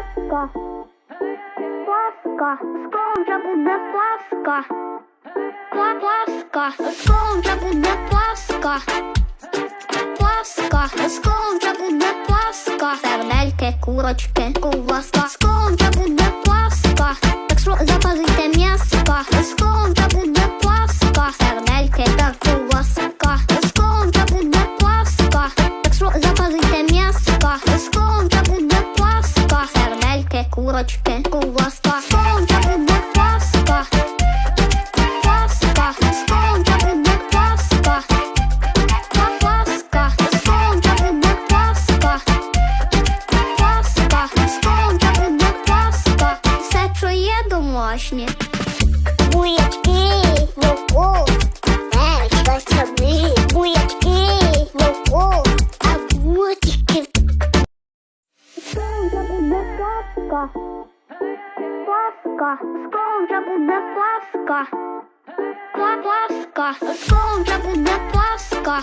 пласка, пласка, скоро буде пласка, пласка, скоро буде пласка, пласка, скоро буде пласка, сердельки, курочки, ковбаска, скоро буде пласка, так що запалите м'яска, скоро буде пласка, сердельки та ковбаска, скоро буде пласка, так що запалите м'яска, скоро буде пласка, сердельки, курочки, ковбаска, скоро буде пласка, пласка, скоро буде пласка, пласка, скоро буде пласка, пласка, скоро буде пласка, все, що є домашнє. Буячки, морков, перечка, строби, буячки, морков, огурчики. Скоро буде пласка, пласка, скоро буде пласка, пласка, скоро буде пласка.